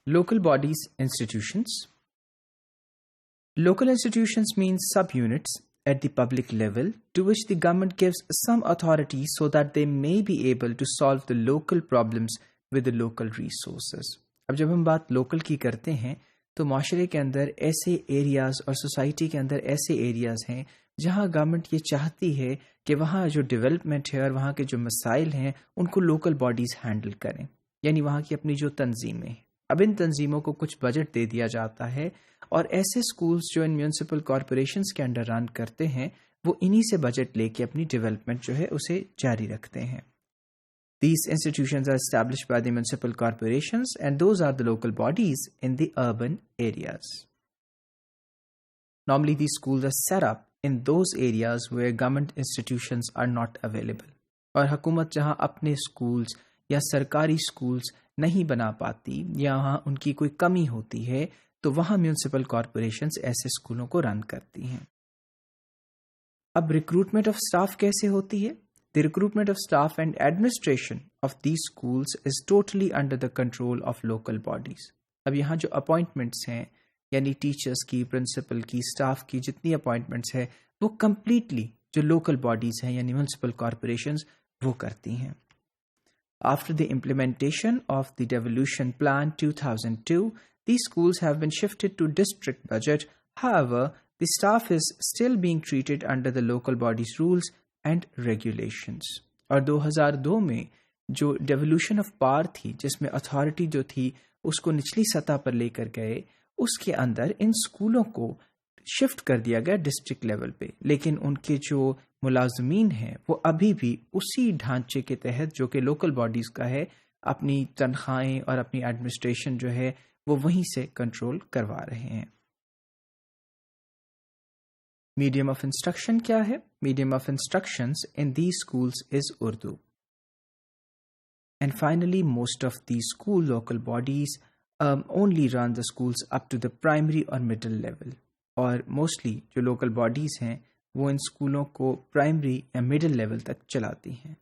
Local bodies, institutions. Local institutions mean subunits at the public level to which the government gives some authority so that they may be able to solve the local problems with the local resources. अब जब हम बात local की करते हैं तो माशरे के अंदर ऐसे एरियाज़ और सोसाइटी के अंदर ऐसे एरियाज़ हैं जहां गवर्नमेंट ये चाहती है कि वहां जो डेवलपमेंट है और वहां के जो मसाइल हैं उनको लोकल बॉडीज़ हैंडल करें, यानी वहां की अपनी जो तंजीमें हैं। अब इन तंजीमों को कुछ बजट दे दिया जाता है और ऐसे स्कूल्स जो इन म्यूनसिपल कॉरपोरेशंस के अंडर रन करते हैं वो इन्हीं से बजट लेके अपनी डेवलपमेंट जो है उसे जारी रखते हैं। These institutions are established by the municipal corporations and those are the local bodies in the urban areas. Normally these schools are set up in those areas where government institutions are not available. और हुकूमत जहां अपने schools या सरकारी schools नहीं बना पाती या वहां उनकी कोई कमी होती है तो वहां म्यूनसिपल कॉरपोरेशंस ऐसे स्कूलों को रन करती हैं। अब रिक्रूटमेंट ऑफ स्टाफ कैसे होती है? The recruitment of staff and administration of these schools is totally under the control of local bodies. अब यहाँ जो अपॉइंटमेंट्स हैं यानी टीचर्स की, प्रिंसिपल की, स्टाफ की जितनी अपॉइंटमेंट्स है वो कम्प्लीटली जो लोकल बॉडीज हैं यानी म्यूनसिपल कॉरपोरेशंस वो करती हैं। After the implementation of the devolution plan 2002, these schools have been shifted to district budget. However, the staff is still being treated under the local bodies rules and regulations. और 2002 में जो devolution of power थी जिसमें authority जो थी उसको निचली सतह पर लेकर गए उसके अंदर इन स्कूलों को शिफ्ट कर दिया गया डिस्ट्रिक्ट लेवल पे, लेकिन उनके जो मुलाजमीन हैं वो अभी भी उसी ढांचे के तहत जो कि लोकल बॉडीज़ का है अपनी तनख्वाहें और अपनी एडमिनिस्ट्रेशन जो है वो वहीं से कंट्रोल करवा रहे हैं। Medium of instruction क्या है? Medium of instructions in these schools is Urdu. And finally, most of these school local bodies only run the schools up to the primary or middle level. और mostly जो local bodies हैं वो इन स्कूलों को primary या middle level तक चलाती हैं।